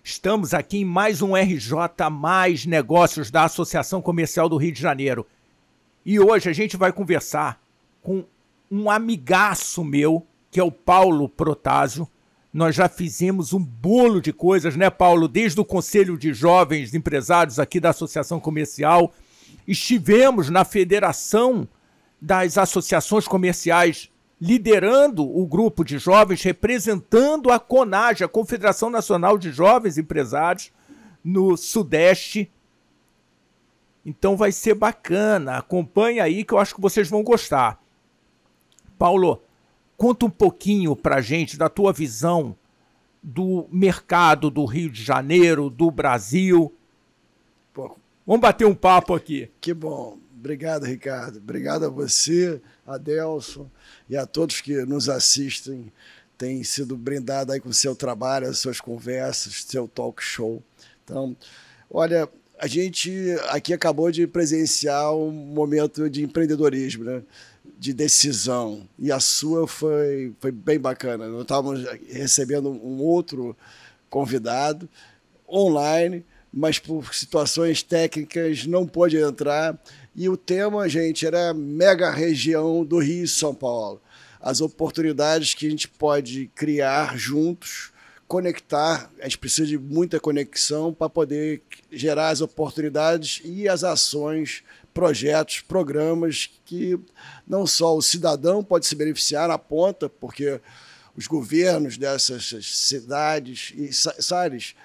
Estamos aqui em mais um RJ Mais Negócios da Associação Comercial do Rio de Janeiro. E hoje a gente vai conversar com um amigaço meu, que é o Paulo Protásio. Nós já fizemos um bolo de coisas, né, Paulo? Desde o Conselho de Jovens Empresários aqui da Associação Comercial. Estivemos na Federação das Associações Comerciais, liderando o grupo de jovens, representando a CONAGE, a Confederação Nacional de Jovens Empresários, no Sudeste. Então vai ser bacana. Acompanhe aí que eu acho que vocês vão gostar. Paulo, conta um pouquinho pra gente da tua visão do mercado do Rio de Janeiro, do Brasil. Pô, vamos bater um papo aqui. Que bom. Obrigado, Ricardo. Obrigado a você, a Adelson e a todos que nos assistem. Tem sido brindado aí com o seu trabalho, as suas conversas, seu talk show. Então, olha, a gente aqui acabou de presenciar um momento de empreendedorismo, né? De decisão. E a sua foi bem bacana. Nós estávamos recebendo um outro convidado online, mas por situações técnicas não pôde entrar. E o tema, gente, era mega região do Rio e São Paulo. As oportunidades que a gente pode criar juntos, conectar. A gente precisa de muita conexão para poder gerar as oportunidades e as ações, projetos, programas que não só o cidadão pode se beneficiar na ponta, porque os governos dessas cidades e Salles,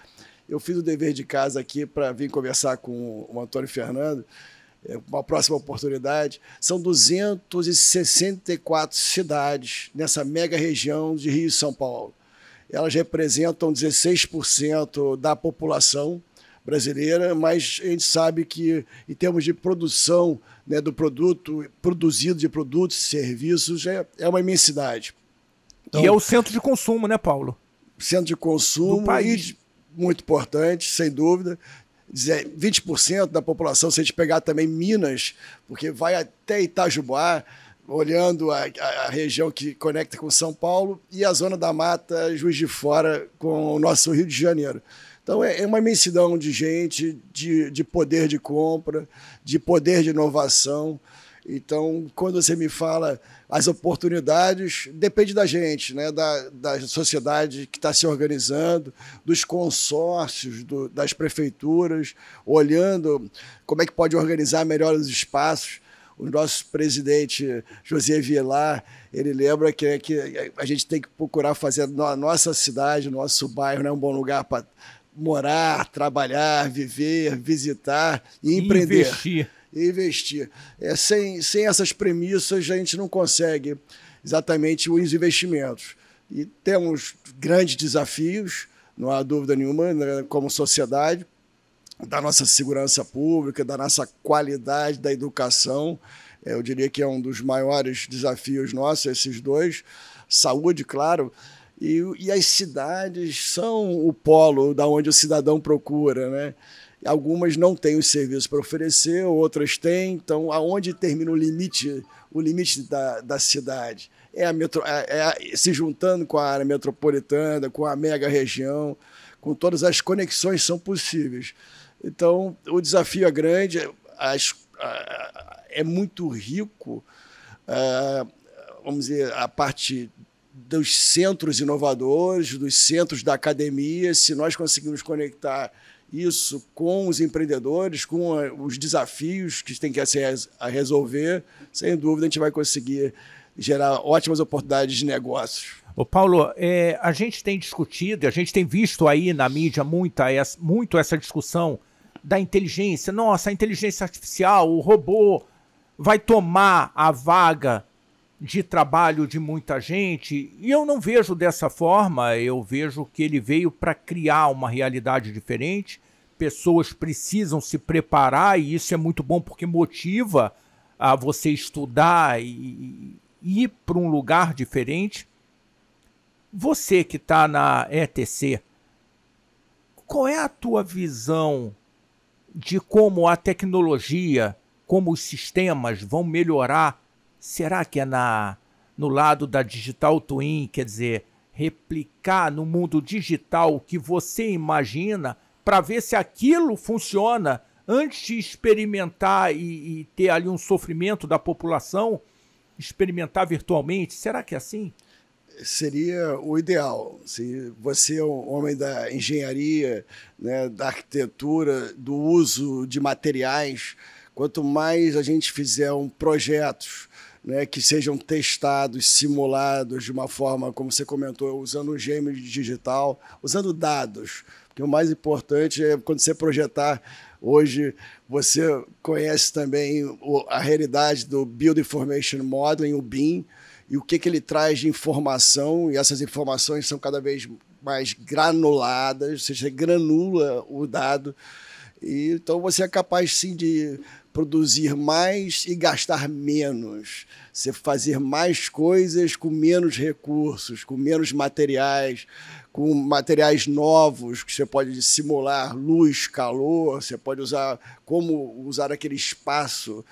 eu fiz o dever de casa aqui para vir conversar com o Antônio Fernando, uma próxima oportunidade. São 264 cidades nessa mega região de Rio e São Paulo. Elas representam 16% da população brasileira, mas a gente sabe que, em termos de produção, né, do produto, produzido de produtos e serviços, é uma imensidade. Então, e é o centro de consumo, né, Paulo? Centro de consumo do país. Muito importante, sem dúvida. 20% da população, se a gente pegar também Minas, porque vai até Itajubá, olhando a região que conecta com São Paulo, e a Zona da Mata, Juiz de Fora, com o nosso Rio de Janeiro. Então é uma imensidão de gente, de poder de compra, de poder de inovação. Então, quando você me fala as oportunidades, depende da gente, né? Da sociedade que está se organizando, dos consórcios, das prefeituras, olhando como é que pode organizar melhor os espaços. O nosso presidente José Vilar, ele lembra que a gente tem que procurar fazer a nossa cidade, nosso bairro, né, um bom lugar para morar, trabalhar, viver, visitar e empreender. Investir. Sem essas premissas, a gente não consegue exatamente os investimentos. E temos grandes desafios, não há dúvida nenhuma, né, como sociedade, da nossa segurança pública, da nossa qualidade da educação. Eu diria que é um dos maiores desafios nossos, esses dois. Saúde, claro. E as cidades são o polo da onde o cidadão procura, né? Algumas não têm os serviços para oferecer, outras têm. Então, aonde termina o limite da cidade? Se juntando com a área metropolitana, com a mega região, com todas as conexões são possíveis. Então, o desafio é grande, é muito rico, vamos dizer, a parte dos centros inovadores, dos centros da academia. Se nós conseguirmos conectar isso com os empreendedores, com os desafios que tem que ser a resolver, sem dúvida a gente vai conseguir gerar ótimas oportunidades de negócios. Ô Paulo, a gente tem discutido, a gente tem visto aí na mídia muito essa discussão da inteligência. Nossa, a inteligência artificial, o robô vai tomar a vaga de trabalho de muita gente, e eu não vejo dessa forma. Eu vejo que ele veio para criar uma realidade diferente. Pessoas precisam se preparar, e isso é muito bom porque motiva a você estudar e ir para um lugar diferente. Você que está na ETC, qual é a tua visão de como a tecnologia, como os sistemas vão melhorar? Será que é no lado da Digital Twin, quer dizer, replicar no mundo digital o que você imagina para ver se aquilo funciona antes de experimentar e ter ali um sofrimento da população, experimentar virtualmente? Será que é assim? Seria o ideal. Se você é um homem da engenharia, né, da arquitetura, do uso de materiais, quanto mais a gente fizer projetos, né, que sejam testados, simulados de uma forma, como você comentou, usando um gêmeo digital, usando dados. Porque o mais importante é quando você projetar. Hoje você conhece também a realidade do Build Information Modeling, o BIM, e o que ele traz de informação, e essas informações são cada vez mais granuladas, ou seja, você granula o dado, e então você é capaz sim de produzir mais e gastar menos, você fazer mais coisas com menos recursos, com menos materiais, com materiais novos, que você pode simular luz, calor, você pode usar como usar aquele espaço,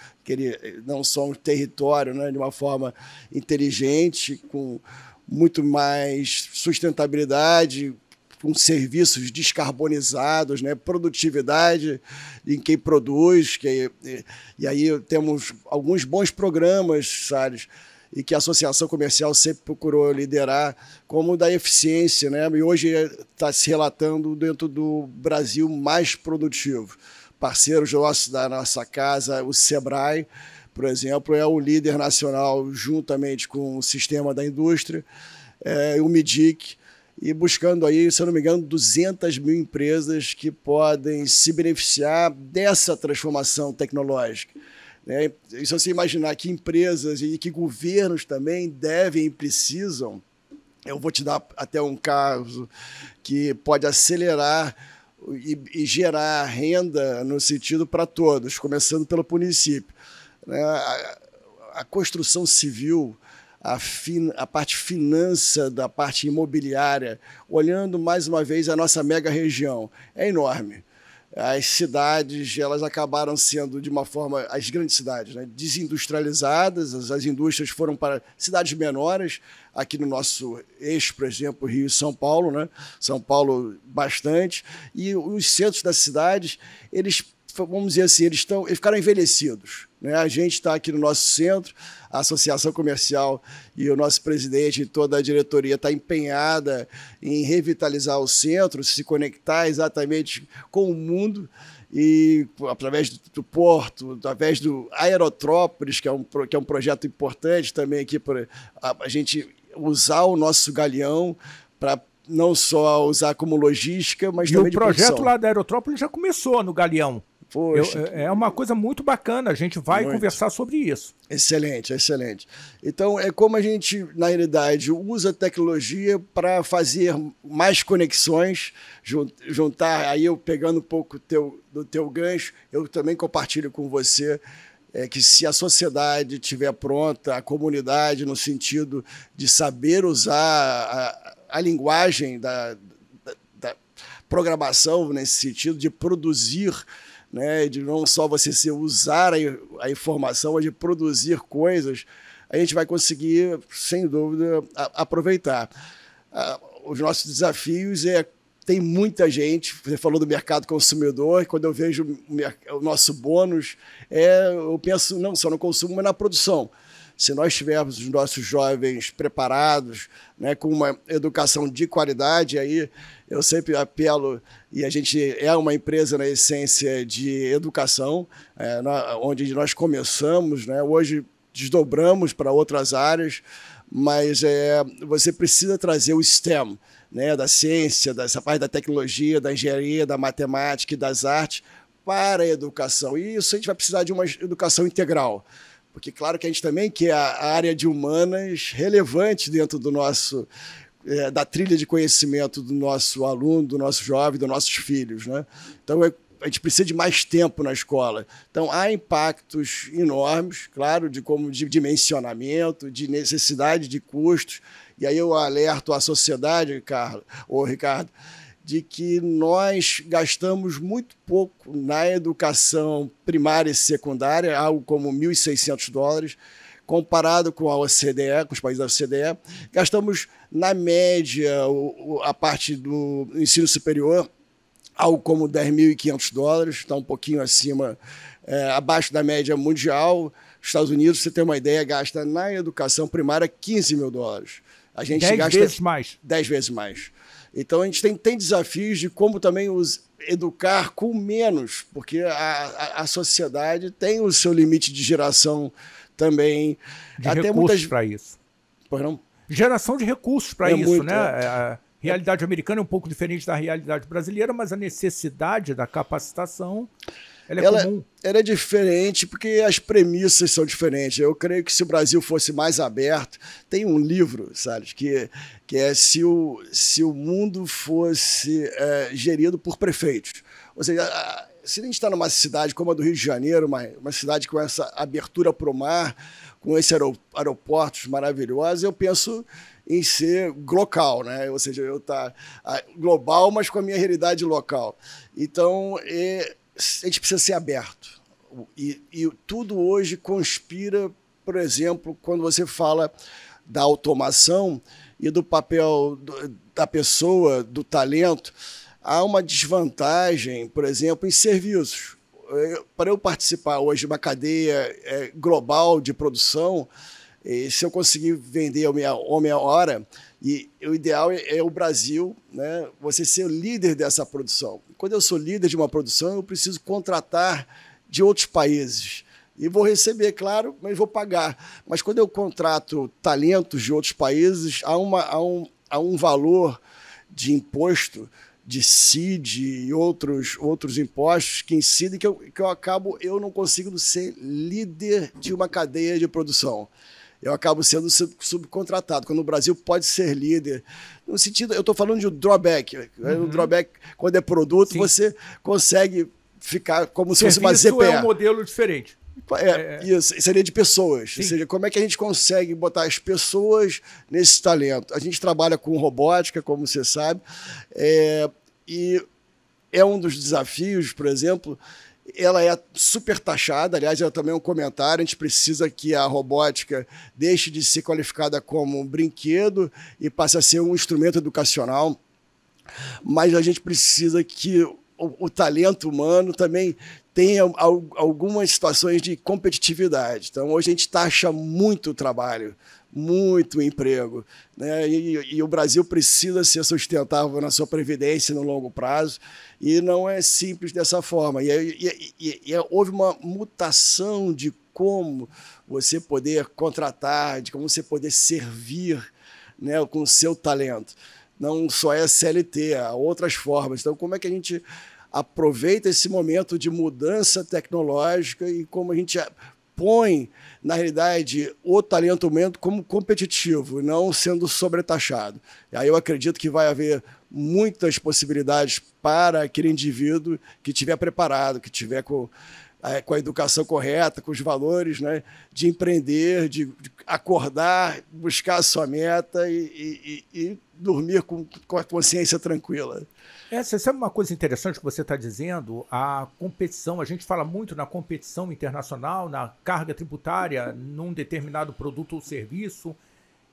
não só um território, né, de uma forma inteligente, com muito mais sustentabilidade, com serviços descarbonizados, né, produtividade em quem produz, e aí temos alguns bons programas, Salles, e que a Associação Comercial sempre procurou liderar, como o da eficiência, né? E hoje está se relatando dentro do Brasil mais produtivo. Parceiros nossos da nossa casa, o Sebrae, por exemplo, é o líder nacional juntamente com o Sistema da Indústria, o MIDIC, e buscando aí, se eu não me engano, 200 mil empresas que podem se beneficiar dessa transformação tecnológica. E se você imaginar que empresas e que governos também devem e precisam, eu vou te dar até um caso que pode acelerar e gerar renda no sentido para todos, começando pelo município. A construção civil, a parte finança da parte imobiliária, olhando mais uma vez a nossa mega região, é enorme. As cidades, elas acabaram sendo, de uma forma, as grandes cidades, né, desindustrializadas, as indústrias foram para cidades menores, aqui no nosso eixo, por exemplo, Rio e São Paulo, né? São Paulo bastante, e os centros das cidades, eles, vamos dizer assim, eles ficaram envelhecidos, né? A gente está aqui no nosso centro, a Associação Comercial e o nosso presidente e toda a diretoria está empenhada em revitalizar o centro, se conectar exatamente com o mundo, e através do porto, através do Aerotrópolis, que é um projeto importante também aqui para a gente usar o nosso galeão para não só usar como logística, mas também de produção. E o projeto lá da Aerotrópolis já começou no galeão. Poxa, é uma coisa muito bacana, a gente vai conversar sobre isso. Excelente, excelente. Então, é como a gente, na realidade, usa a tecnologia para fazer mais conexões, juntar, aí eu pegando um pouco do teu gancho, eu também compartilho com você que se a sociedade estiver pronta, a comunidade, no sentido de saber usar a linguagem da programação, nesse sentido de produzir, né, de não só você usar a informação, mas de produzir coisas, a gente vai conseguir, sem dúvida, aproveitar. Os nossos desafios tem muita gente, você falou do mercado consumidor, quando eu vejo o nosso bônus, eu penso não só no consumo, mas na produção. Se nós tivermos os nossos jovens preparados, né, com uma educação de qualidade, aí eu sempre apelo, e a gente é uma empresa na essência de educação, onde nós começamos, né, hoje desdobramos para outras áreas, mas você precisa trazer o STEM, né, da ciência, dessa parte da tecnologia, da engenharia, da matemática e das artes para a educação. E isso a gente vai precisar de uma educação integral. Porque, claro que a gente também quer a área de humanas relevante dentro do nosso, da trilha de conhecimento do nosso aluno, do nosso jovem, dos nossos filhos, né? Então, a gente precisa de mais tempo na escola. Então, há impactos enormes, claro, de dimensionamento, de necessidade de custos. E aí eu alerto a sociedade, Ricardo, de que nós gastamos muito pouco na educação primária e secundária, algo como $1.600, comparado com a OCDE, com os países da OCDE, gastamos, na média, a parte do ensino superior, algo como $10.500, está um pouquinho acima, abaixo da média mundial. Os Estados Unidos, você tem uma ideia, gasta na educação primária $15 mil. A gente 10 vezes mais. 10 vezes mais. Então, a gente tem desafios de como também educar com menos, porque a sociedade tem o seu limite de geração também. De até recursos para isso. Pois não? Geração de recursos para isso, muito, né? A realidade americana é um pouco diferente da realidade brasileira, mas a necessidade da capacitação ela é comum. Ela é diferente porque as premissas são diferentes. Eu creio que se o Brasil fosse mais aberto, tem um livro, Salles, que é se o mundo fosse gerido por prefeitos. Ou seja, se a gente está numa cidade como a do Rio de Janeiro, uma cidade com essa abertura para o mar, com esses aeroportos maravilhosos, eu penso em ser local, né? Ou seja, eu estar global, mas com a minha realidade local. Então, a gente precisa ser aberto. E tudo hoje conspira, por exemplo, quando você fala da automação e do papel da pessoa, do talento, há uma desvantagem, por exemplo, em serviços. Para eu participar hoje de uma cadeia global de produção, se eu conseguir vender a meia hora, e o ideal é o Brasil, né, você ser o líder dessa produção. Quando eu sou líder de uma produção, eu preciso contratar de outros países. E vou receber, claro, mas vou pagar. Mas quando eu contrato talentos de outros países, há um valor de imposto, de CID e outros impostos que incidem que eu não consigo ser líder de uma cadeia de produção. Eu acabo sendo subcontratado, quando o Brasil pode ser líder. No sentido, eu estou falando de drawback. Uhum. O drawback, quando é produto, sim, você consegue ficar como se fosse uma ZPE. Isso é um modelo diferente. Isso, seria de pessoas. Sim. Ou seja, como é que a gente consegue botar as pessoas nesse talento? A gente trabalha com robótica, como você sabe, e é um dos desafios, por exemplo. Ela é super taxada, aliás, ela também é um comentário, a gente precisa que a robótica deixe de ser qualificada como um brinquedo e passe a ser um instrumento educacional, mas a gente precisa que o talento humano também tenha algumas situações de competitividade. Então, hoje a gente taxa muito o trabalho, muito emprego, né? E o Brasil precisa ser sustentável na sua previdência no longo prazo, e não é simples dessa forma. Houve uma mutação de como você poder contratar, de como você poder servir, né, com o seu talento. Não só é CLT, há outras formas. Então, como é que a gente aproveita esse momento de mudança tecnológica e como a gente põe, na realidade, o talento humano como competitivo, não sendo sobretaxado. E aí eu acredito que vai haver muitas possibilidades para aquele indivíduo que estiver preparado, que estiver com a educação correta, com os valores, né, de empreender, de acordar, buscar a sua meta e dormir com a consciência tranquila. Você sabe uma coisa interessante que você está dizendo? A competição, a gente fala muito na competição internacional, na carga tributária num determinado produto ou serviço,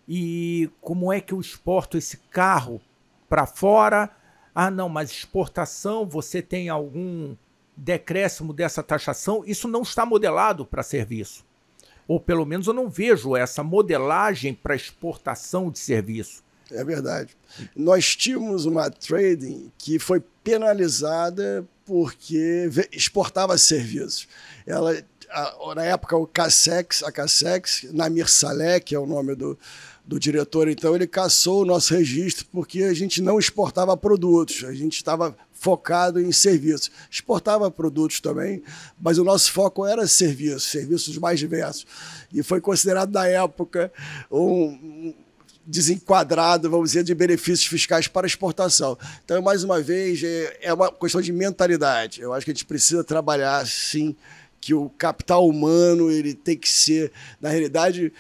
e como é que eu exporto esse carro para fora? Ah, não, mas exportação, você tem algum decréscimo dessa taxação? Isso não está modelado para serviço. Ou pelo menos eu não vejo essa modelagem para exportação de serviço. É verdade. Nós tínhamos uma trading que foi penalizada porque exportava serviços. Na época, a Cassex, Namir Saleh, que é o nome do diretor, então, ele cassou o nosso registro porque a gente não exportava produtos, a gente estava focado em serviços. Exportava produtos também, mas o nosso foco era serviços mais diversos. E foi considerado, na época, desenquadrado, vamos dizer, de benefícios fiscais para exportação. Então, mais uma vez, é uma questão de mentalidade. Eu acho que a gente precisa trabalhar, sim, que o capital humano ele tem que ser, na realidade,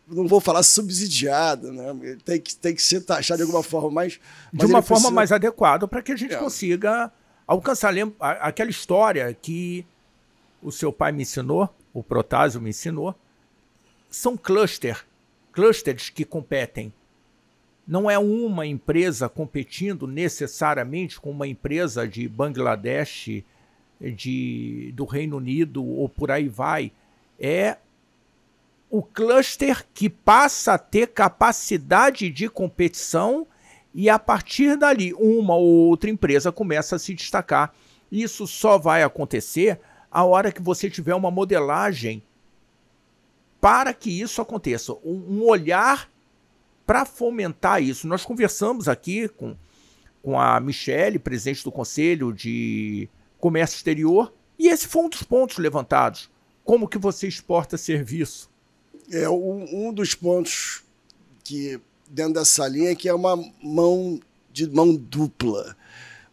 não vou falar subsidiado, né? Ele tem que ser taxado de alguma forma mais... De uma forma mais adequada para que a gente consiga alcançar aquela história que o seu pai me ensinou, o Protásio me ensinou, são clusters que competem. Não é uma empresa competindo necessariamente com uma empresa de Bangladesh, do Reino Unido ou por aí vai. É o cluster que passa a ter capacidade de competição e a partir dali uma ou outra empresa começa a se destacar. Isso só vai acontecer a hora que você tiver uma modelagem para que isso aconteça, um olhar para fomentar isso. Nós conversamos aqui com a Michele, presidente do Conselho de Comércio Exterior, e esse foi um dos pontos levantados. Como que você exporta serviço? Um dos pontos que dentro dessa linha que é uma mão dupla.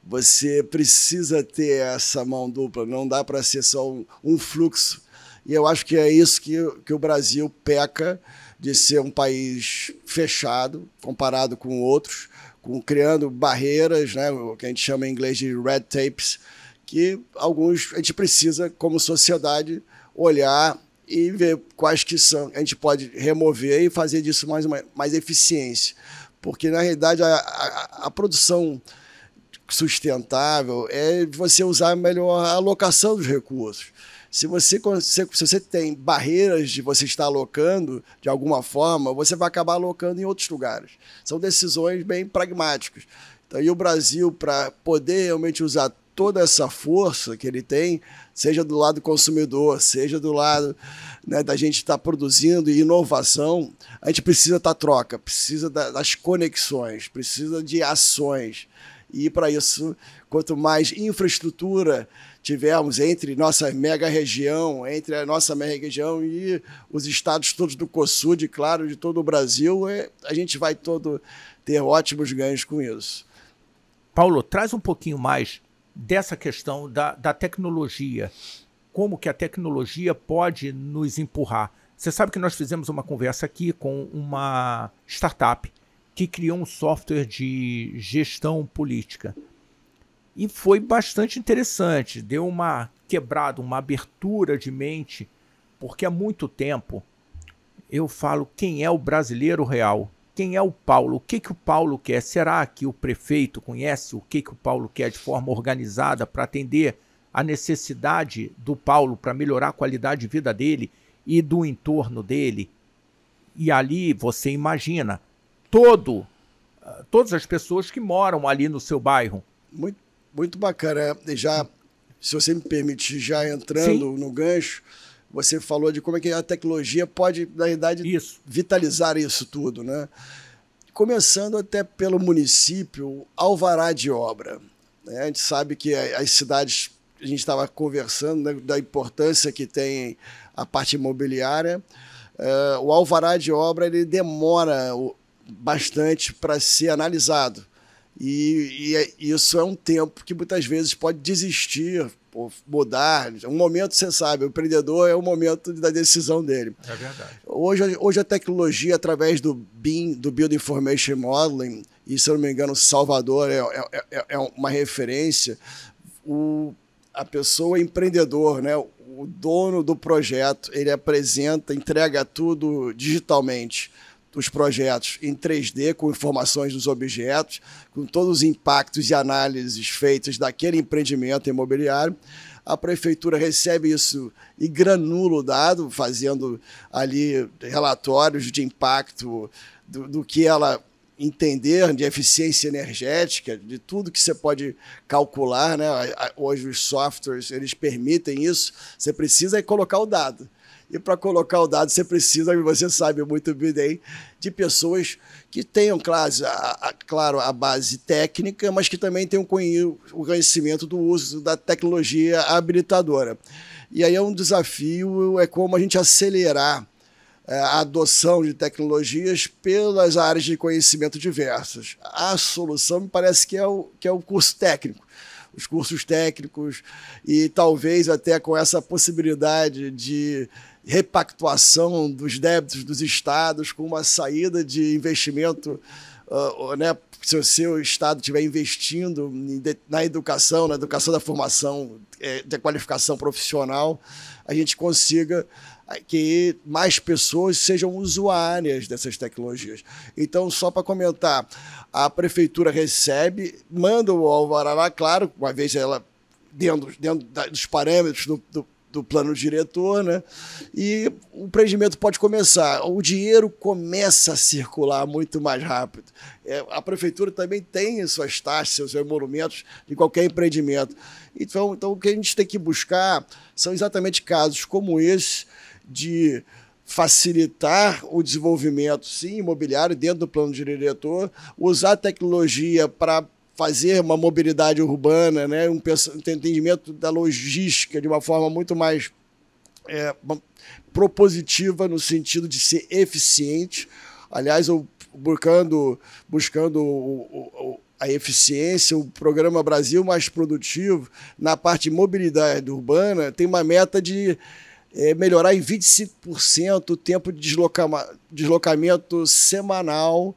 Você precisa ter essa mão dupla, não dá para ser só um fluxo. E eu acho que é isso que o Brasil peca, de ser um país fechado, comparado com outros, criando barreiras, né, o que a gente chama em inglês de red tapes, que a gente precisa, como sociedade, olhar e ver quais que são, a gente pode remover e fazer disso mais eficiência. Porque, na realidade, a produção sustentável é você usar melhor a alocação dos recursos. Se você tem barreiras de você estar alocando de alguma forma, você vai acabar alocando em outros lugares. São decisões bem pragmáticas. Então, e o Brasil, para poder realmente usar toda essa força que ele tem, seja do lado do consumidor, seja do lado, né, da gente estar produzindo e inovação, a gente precisa da troca, precisa das conexões, precisa de ações. E, para isso, quanto mais infraestrutura tivermos entre nossa mega-região, entre a nossa mega-região e os estados todos do COSUD, claro, de todo o Brasil, a gente vai ter ótimos ganhos com isso. Paulo, traz um pouquinho mais dessa questão da tecnologia. Como que a tecnologia pode nos empurrar? Você sabe que nós fizemos uma conversa aqui com uma startup que criou um software de gestão política. E foi bastante interessante, deu uma quebrada, uma abertura de mente, porque há muito tempo eu falo quem é o brasileiro real, quem é o Paulo, o que o Paulo quer, será que o prefeito conhece o que o Paulo quer de forma organizada para atender a necessidade do Paulo, para melhorar a qualidade de vida dele e do entorno dele? E ali você imagina todas as pessoas que moram ali no seu bairro. Muito bacana. Já, se você me permitir, já entrando no gancho, você falou de como é que a tecnologia pode, na realidade, vitalizar isso tudo, né? Começando até pelo município, alvará de obra. Né? A gente sabe que as cidades, a gente estava conversando, né, da importância que tem a parte imobiliária. O alvará de obra ele demora bastante para ser analisado. E isso é um tempo que muitas vezes pode desistir, mudar. Um momento, você sabe, o empreendedor é o momento da decisão dele. É verdade. Hoje a tecnologia, através do BIM, do Building Information Modeling, e se eu não me engano, Salvador é uma referência, a pessoa empreendedor, né, o dono do projeto, ele apresenta, entrega tudo digitalmente, os projetos em 3D, com informações dos objetos, com todos os impactos e análises feitas daquele empreendimento imobiliário. A prefeitura recebe isso e granula o dado, fazendo ali relatórios de impacto do que ela entender, de eficiência energética, de tudo que você pode calcular, né? Hoje os softwares eles permitem isso, você precisa colocar o dado. E para colocar o dado, você precisa, você sabe muito bem, de pessoas que tenham, claro, a base técnica, mas que também tenham o conhecimento do uso da tecnologia habilitadora. E aí é um desafio, é como a gente acelerar a adoção de tecnologias pelas áreas de conhecimento diversas. A solução me parece que é o curso técnico. Os cursos técnicos e talvez até com essa possibilidade de repactuação dos débitos dos estados com uma saída de investimento, né? Se o seu estado estiver investindo na educação da formação, da qualificação profissional, a gente consiga que mais pessoas sejam usuárias dessas tecnologias. Então, só para comentar, a prefeitura recebe, manda o alvará, claro, uma vez ela dentro dos parâmetros do plano diretor, né? E o empreendimento pode começar. O dinheiro começa a circular muito mais rápido. A prefeitura também tem suas taxas, seus emolumentos de qualquer empreendimento. Então, o que a gente tem que buscar são exatamente casos como esse de facilitar o desenvolvimento, sim, imobiliário dentro do plano diretor, usar a tecnologia para fazer uma mobilidade urbana, né, um entendimento da logística de uma forma muito mais propositiva no sentido de ser eficiente. Aliás, buscando a eficiência, o Programa Brasil Mais Produtivo, na parte de mobilidade urbana, tem uma meta de melhorar em 25% o tempo de deslocamento semanal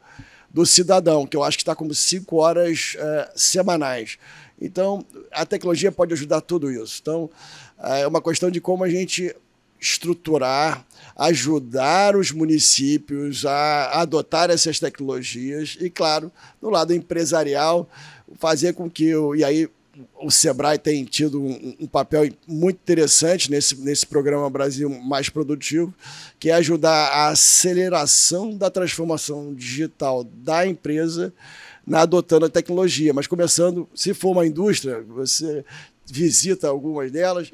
do cidadão, que eu acho que está como 5 horas semanais. Então, a tecnologia pode ajudar tudo isso. Então, é uma questão de como a gente estruturar, ajudar os municípios a adotar essas tecnologias e, claro, no lado empresarial, fazer com que... E aí, o Sebrae tem tido um papel muito interessante nesse programa Brasil Mais Produtivo, que é ajudar a aceleração da transformação digital da empresa adotando a tecnologia. Mas começando, se for uma indústria, você visita algumas delas,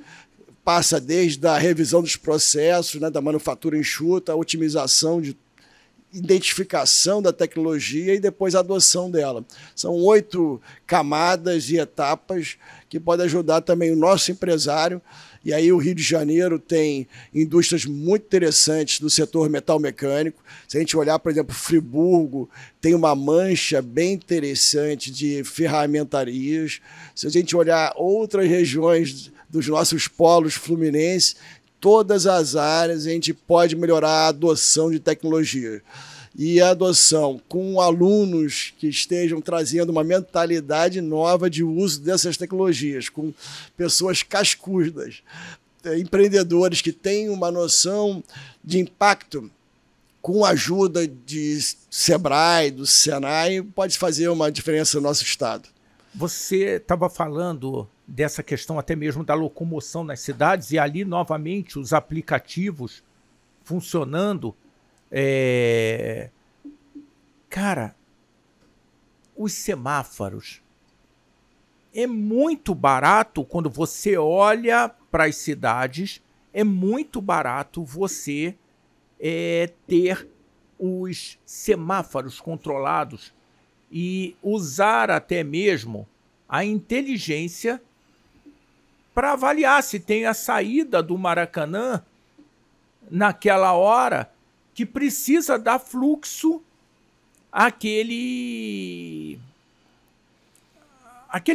passa desde a revisão dos processos, né, da manufatura enxuta, a otimização de identificação da tecnologia e depois a adoção dela. São 8 camadas e etapas que podem ajudar também o nosso empresário. E aí o Rio de Janeiro tem indústrias muito interessantes do setor metal mecânico. Se a gente olhar, por exemplo, Friburgo, tem uma mancha bem interessante de ferramentarias. Se a gente olhar outras regiões dos nossos polos fluminenses, todas as áreas a gente pode melhorar a adoção de tecnologia. E a adoção com alunos que estejam trazendo uma mentalidade nova de uso dessas tecnologias, com pessoas cascudas, empreendedores que têm uma noção de impacto, com a ajuda de Sebrae, do Senai, pode fazer uma diferença no nosso estado. Você estava falando dessa questão até mesmo da locomoção nas cidades, e ali, novamente, os aplicativos funcionando. Cara, os semáforos. É muito barato quando você olha para as cidades, é muito barato você ter os semáforos controlados e usar até mesmo a inteligência para avaliar se tem a saída do Maracanã naquela hora que precisa dar fluxo àquele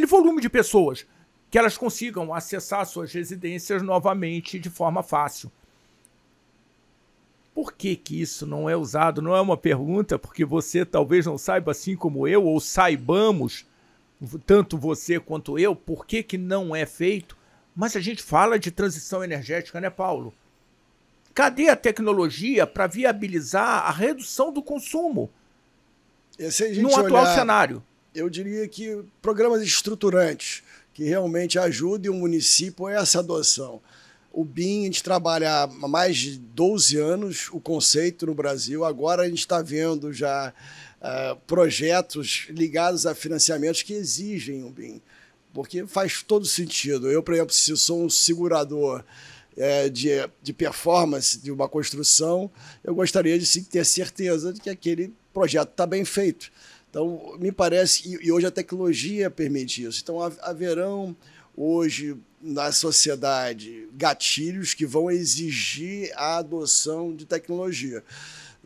volume de pessoas, que elas consigam acessar suas residências novamente de forma fácil. Por que isso não é usado? Não é uma pergunta, porque você talvez não saiba, assim como eu, ou saibamos, tanto você quanto eu, por que não é feito. Mas a gente fala de transição energética, né, Paulo? Cadê a tecnologia para viabilizar a redução do consumo no atual cenário? Eu diria que programas estruturantes que realmente ajudem o município a essa adoção. O BIM, a gente trabalha há mais de 12 anos o conceito no Brasil. Agora a gente está vendo já projetos ligados a financiamentos que exigem o BIM, porque faz todo sentido. Eu, por exemplo, se sou um segurador de performance de uma construção, eu gostaria de sim, ter certeza de que aquele projeto está bem feito. Então, me parece, e hoje a tecnologia permite isso. Então, haverão hoje na sociedade gatilhos que vão exigir a adoção de tecnologia.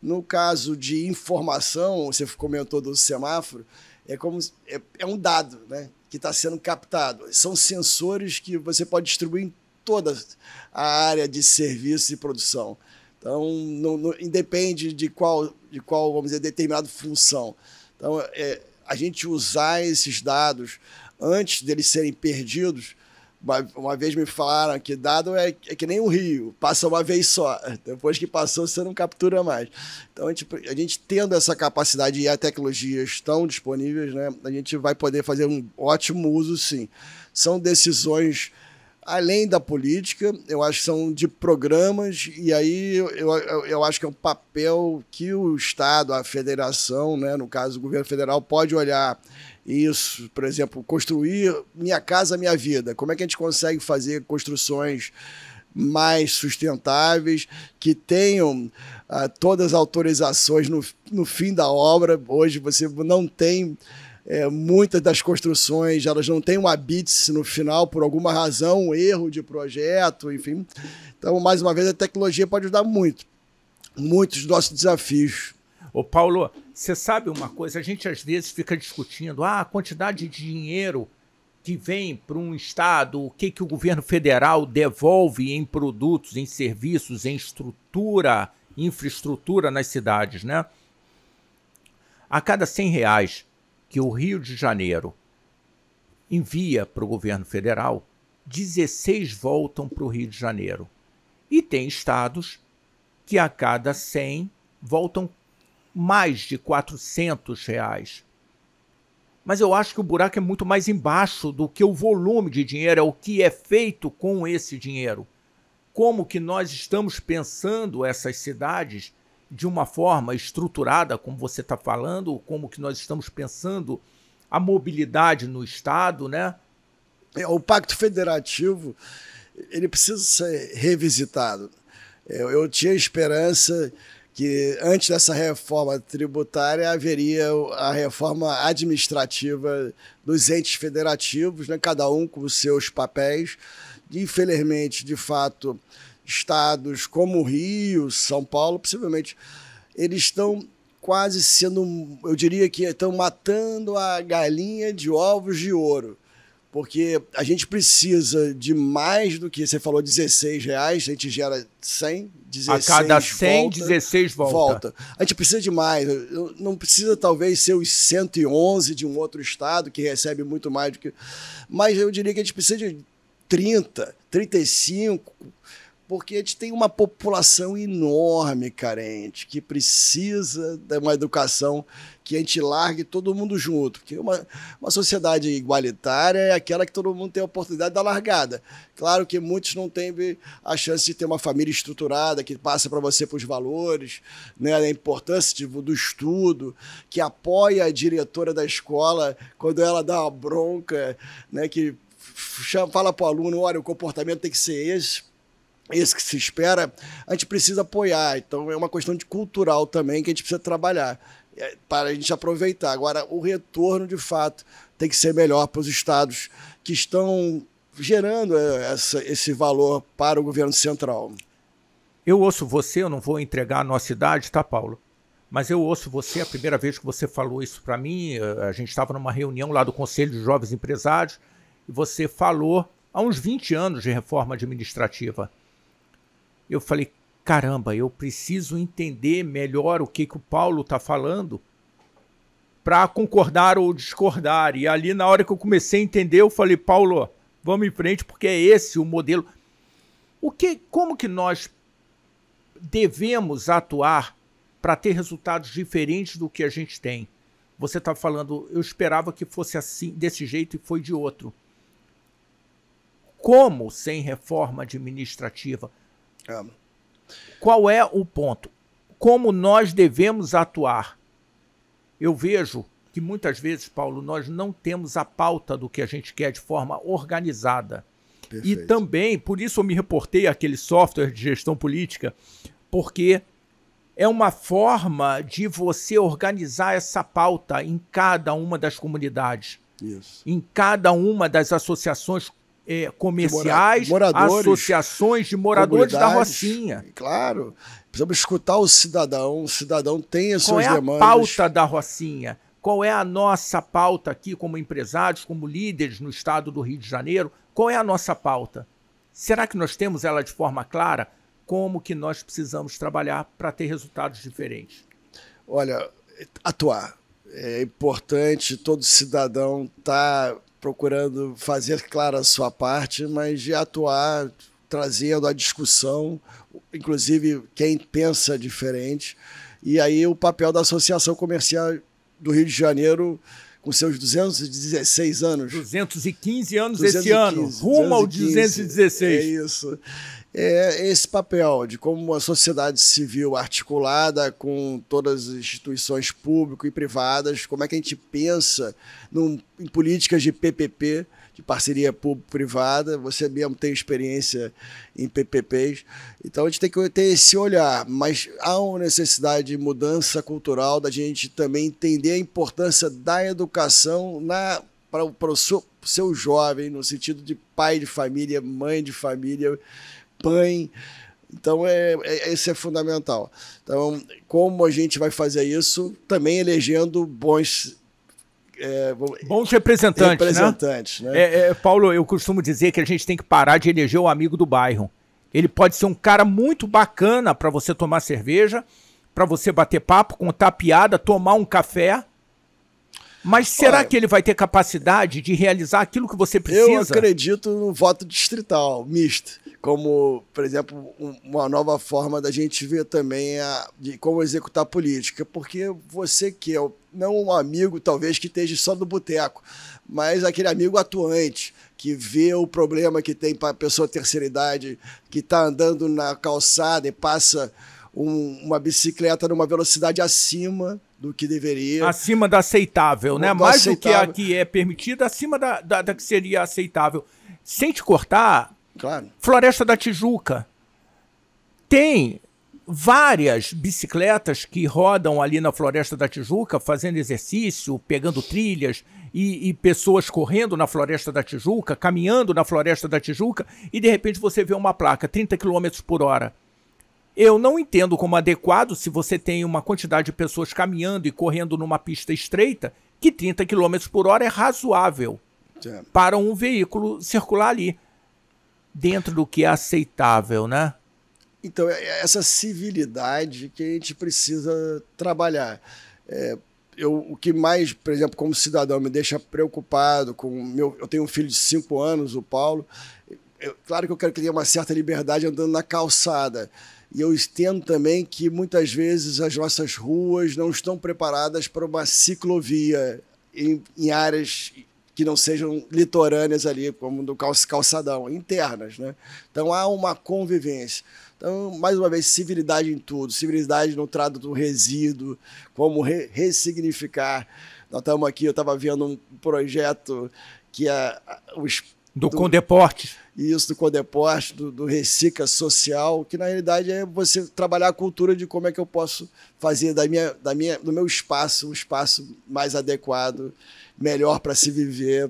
No caso de informação, você comentou do semáforo, é um dado, né, que está sendo captado. São sensores que você pode distribuir em toda a área de serviço e produção. Então, não independe de qual, vamos dizer, determinada função. Então, a gente usar esses dados antes deles serem perdidos Uma vez me falaram que dado é que nem o rio, passa uma vez só. Depois que passou, você não captura mais. Então, a gente tendo essa capacidade e as tecnologias estão disponíveis, né, a gente vai poder fazer um ótimo uso, sim. São decisões além da política, eu acho que são de programas, e aí eu acho que é um papel que o Estado, a federação, né, no caso o governo federal, pode olhar isso, por exemplo, construir Minha Casa Minha Vida. Como é que a gente consegue fazer construções mais sustentáveis, que tenham todas as autorizações no fim da obra? Hoje você não tem... muitas das construções, elas não têm um habite no final por alguma razão, um erro de projeto, enfim. Então, mais uma vez, a tecnologia pode ajudar muito. Muitos dos nossos desafios. Ô Paulo, você sabe uma coisa? A gente às vezes fica discutindo a quantidade de dinheiro que vem para um estado, o que o governo federal devolve em produtos, em serviços, em estrutura, infraestrutura nas cidades, né? A cada R$100 que o Rio de Janeiro envia para o governo federal, 16 voltam para o Rio de Janeiro. E tem estados que a cada 100 voltam mais de R$400. Mas eu acho que o buraco é muito mais embaixo do que o volume de dinheiro, é o que é feito com esse dinheiro. Como que nós estamos pensando essas cidades de uma forma estruturada, como você está falando, como que nós estamos pensando a mobilidade no Estado, né? O Pacto Federativo, ele precisa ser revisitado. Eu tinha esperança que antes dessa reforma tributária haveria a reforma administrativa dos entes federativos, né? Cada um com os seus papéis. Infelizmente, de fato, estados como o Rio, São Paulo, possivelmente, eles estão quase sendo, eu diria que estão matando a galinha de ovos de ouro, porque a gente precisa de mais do que, você falou, R$16, a gente gera 100, 16 a cada 100, volta, 16 volta. A gente precisa de mais, não precisa talvez ser os 111 de um outro estado que recebe muito mais do que... Mas eu diria que a gente precisa de 30, 35, porque a gente tem uma população enorme, carente, que precisa de uma educação que a gente largue todo mundo junto. Porque uma sociedade igualitária é aquela que todo mundo tem a oportunidade da largada. Claro que muitos não têm a chance de ter uma família estruturada, que passa para você por os valores, né, a importância do estudo, que apoia a diretora da escola quando ela dá uma bronca, né, que fala para o aluno, olha, o comportamento tem que ser esse que se espera, a gente precisa apoiar. Então é uma questão de cultural também que a gente precisa trabalhar para a gente aproveitar. Agora, o retorno, de fato, tem que ser melhor para os estados que estão gerando esse valor para o governo central. Eu ouço você, eu não vou entregar a nossa idade, tá, Paulo? Mas eu ouço você, a primeira vez que você falou isso para mim, a gente estava numa reunião lá do Conselho de Jovens Empresários, e você falou há uns 20 anos de reforma administrativa. Eu falei, caramba, eu preciso entender melhor o que o Paulo está falando para concordar ou discordar. E ali, na hora que eu comecei a entender, eu falei, Paulo, vamos em frente, porque é esse o modelo. Como que nós devemos atuar para ter resultados diferentes do que a gente tem? Você está falando, eu esperava que fosse assim, desse jeito, e foi de outro. Como sem reforma administrativa? Qual é o ponto? Como nós devemos atuar? Eu vejo que muitas vezes, Paulo, nós não temos a pauta do que a gente quer de forma organizada. Perfeito. E também, por isso eu me reportei àquele software de gestão política, porque é uma forma de você organizar essa pauta em cada uma das comunidades, isso, em cada uma das associações comerciais, associações de moradores da Rocinha. Claro, precisamos escutar o cidadão tem as suas demandas. Qual é a pauta da Rocinha? Qual é a nossa pauta aqui como empresários, como líderes no estado do Rio de Janeiro? Qual é a nossa pauta? Será que nós temos ela de forma clara? Como que nós precisamos trabalhar para ter resultados diferentes? Olha, atuar. É importante todo cidadão estar procurando fazer clara a sua parte, mas de atuar, trazendo a discussão, inclusive quem pensa diferente. E aí o papel da Associação Comercial do Rio de Janeiro, com seus 216 anos. 215 anos 215, esse ano, rumo ao 216. É isso. É esse papel de como a sociedade civil articulada com todas as instituições públicas e privadas, como é que a gente pensa em políticas de PPP, de parceria público-privada. Você mesmo tem experiência em PPPs. Então a gente tem que ter esse olhar, mas há uma necessidade de mudança cultural, da gente também entender a importância da educação para o seu jovem, no sentido de pai de família, mãe de família, mãe. Então, isso é fundamental. Então, como a gente vai fazer isso? Também elegendo bons representantes, né? Paulo, eu costumo dizer que a gente tem que parar de eleger o amigo do bairro. Ele pode ser um cara muito bacana para você tomar cerveja, para você bater papo, contar piada, tomar um café. Mas será que ele vai ter capacidade de realizar aquilo que você precisa? Eu acredito no voto distrital, misto, como, por exemplo, uma nova forma da gente ver também de como executar política, porque você que é não um amigo, talvez, que esteja só no boteco, mas aquele amigo atuante, que vê o problema que tem para a pessoa terceira idade, que está andando na calçada e passa uma bicicleta numa velocidade acima do que deveria. Acima da aceitável, né? Mais do que a que é permitida, acima da que seria aceitável. Sem te cortar, claro. Floresta da Tijuca tem várias bicicletas que rodam ali na Floresta da Tijuca, fazendo exercício, pegando trilhas, e pessoas correndo na Floresta da Tijuca, caminhando na Floresta da Tijuca, e de repente você vê uma placa, 30 km por hora. Eu não entendo como adequado, se você tem uma quantidade de pessoas caminhando e correndo numa pista estreita, que 30 km por hora é razoável para um veículo circular ali, dentro do que é aceitável, né? Então, essa civilidade que a gente precisa trabalhar. O que mais, por exemplo, como cidadão, me deixa preocupado eu tenho um filho de 5 anos, o Paulo. Claro que eu quero que ele tenha uma certa liberdade andando na calçada. E eu entendo também que muitas vezes as nossas ruas não estão preparadas para uma ciclovia em áreas que não sejam litorâneas ali, como do calçadão, internas, né? Então há uma convivência. Então, mais uma vez, civilidade em tudo, civilidade no trato do resíduo, como ressignificar. Nós estamos aqui, eu estava vendo um projeto que é do Condeportes. Isso, do Condeportes, do Recicla Social, que na realidade é você trabalhar a cultura de como é que eu posso fazer do meu espaço um espaço mais adequado, melhor para se viver,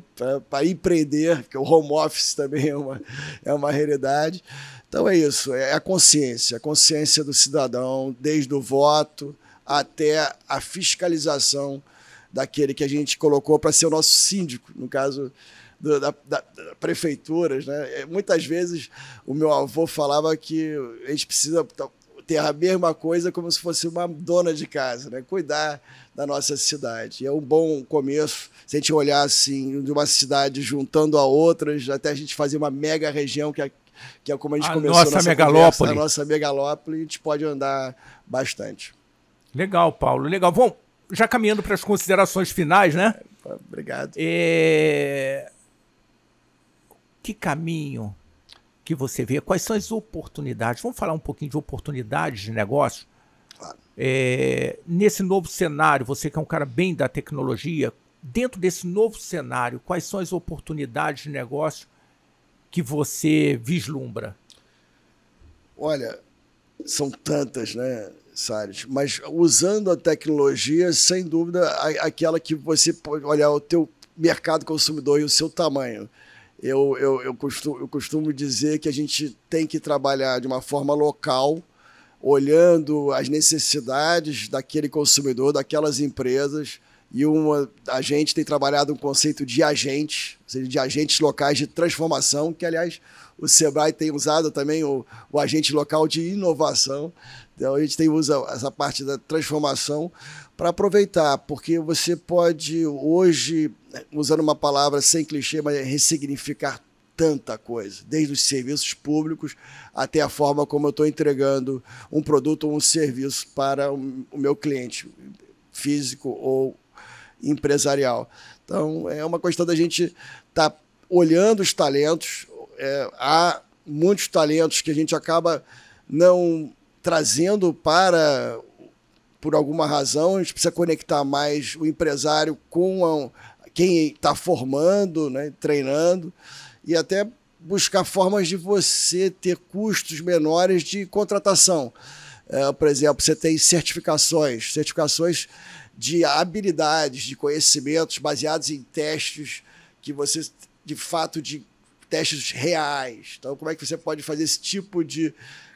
para empreender, porque o home office também é uma realidade. Então é isso, é a consciência do cidadão, desde o voto até a fiscalização daquele que a gente colocou para ser o nosso síndico, no caso da prefeituras, né? Muitas vezes o meu avô falava que a gente precisa ter a mesma coisa como se fosse uma dona de casa, né? Cuidar da nossa cidade. É um bom começo, se a gente olhar assim, de uma cidade juntando a outras, até a gente fazer uma mega região, que é como a gente começou nossa megalópole. A nossa megalópole, a gente pode andar bastante. Legal, Paulo, legal. Bom, já caminhando para as considerações finais, né? Obrigado. Que caminho que você vê? Quais são as oportunidades? Vamos falar um pouquinho de oportunidades de negócio? Claro. Nesse novo cenário, você que é um cara bem da tecnologia, dentro desse novo cenário, quais são as oportunidades de negócio que você vislumbra? Olha, são tantas, né, Salles? Mas usando a tecnologia, sem dúvida, aquela que você pode olhar o teu mercado consumidor e o seu tamanho. Eu costumo dizer que a gente tem que trabalhar de uma forma local, olhando as necessidades daquele consumidor, daquelas empresas, e a gente tem trabalhado um conceito de agentes, ou seja, de agentes locais de transformação, que, aliás, o Sebrae tem usado também o agente local de inovação. Então, a gente usa essa parte da transformação para aproveitar, porque você pode hoje usando uma palavra sem clichê, mas ressignificar tanta coisa, desde os serviços públicos até a forma como eu estou entregando um produto ou um serviço para o meu cliente, físico ou empresarial. Então, é uma questão da gente estar olhando os talentos. Há muitos talentos que a gente acaba não trazendo por alguma razão. A gente precisa conectar mais o empresário com quem está formando, né, treinando, e até buscar formas de você ter custos menores de contratação. Por exemplo, você tem certificações de habilidades, de conhecimentos baseados em testes que você, de fato, de testes reais. Então, como é que você pode fazer esse tipo de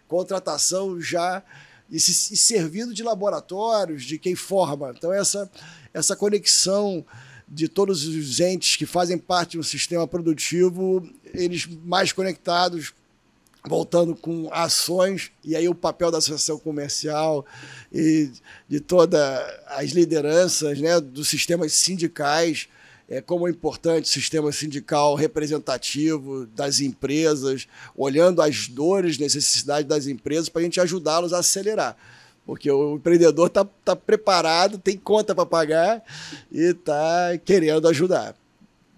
contratação já e servindo de laboratórios, de quem forma? Então, essa conexão de todos os entes que fazem parte de um sistema produtivo, eles mais conectados, voltando com ações, e aí o papel da associação comercial e de todas as lideranças, né, dos sistemas sindicais, como é importante o sistema sindical representativo das empresas, olhando as dores, necessidades das empresas para a gente ajudá-los a acelerar. Porque o empreendedor está preparado, tem conta para pagar e está querendo ajudar.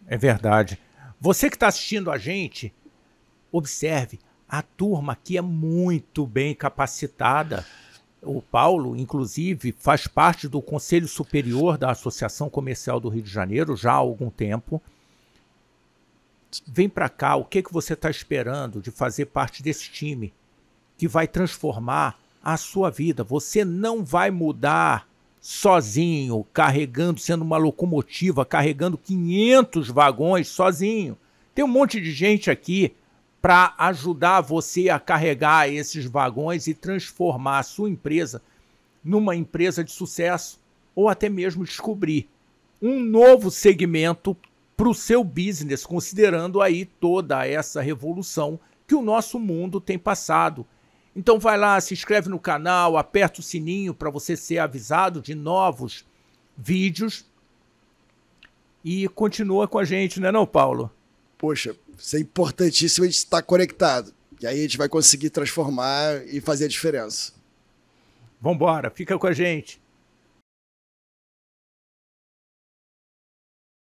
É verdade. Você que está assistindo a gente, observe, a turma aqui é muito bem capacitada. O Paulo, inclusive, faz parte do Conselho Superior da Associação Comercial do Rio de Janeiro já há algum tempo. Vem para cá, o que você está esperando de fazer parte desse time que vai transformar a sua vida? Você não vai mudar sozinho, carregando, sendo uma locomotiva, carregando 500 vagões sozinho. Tem um monte de gente aqui para ajudar você a carregar esses vagões e transformar a sua empresa numa empresa de sucesso, ou até mesmo descobrir um novo segmento para o seu business, considerando aí toda essa revolução que o nosso mundo tem passado. Então vai lá, se inscreve no canal, aperta o sininho para você ser avisado de novos vídeos e continua com a gente, não é não, Paulo? Poxa, isso é importantíssimo, a gente estar conectado. E aí a gente vai conseguir transformar e fazer a diferença. Vambora, fica com a gente.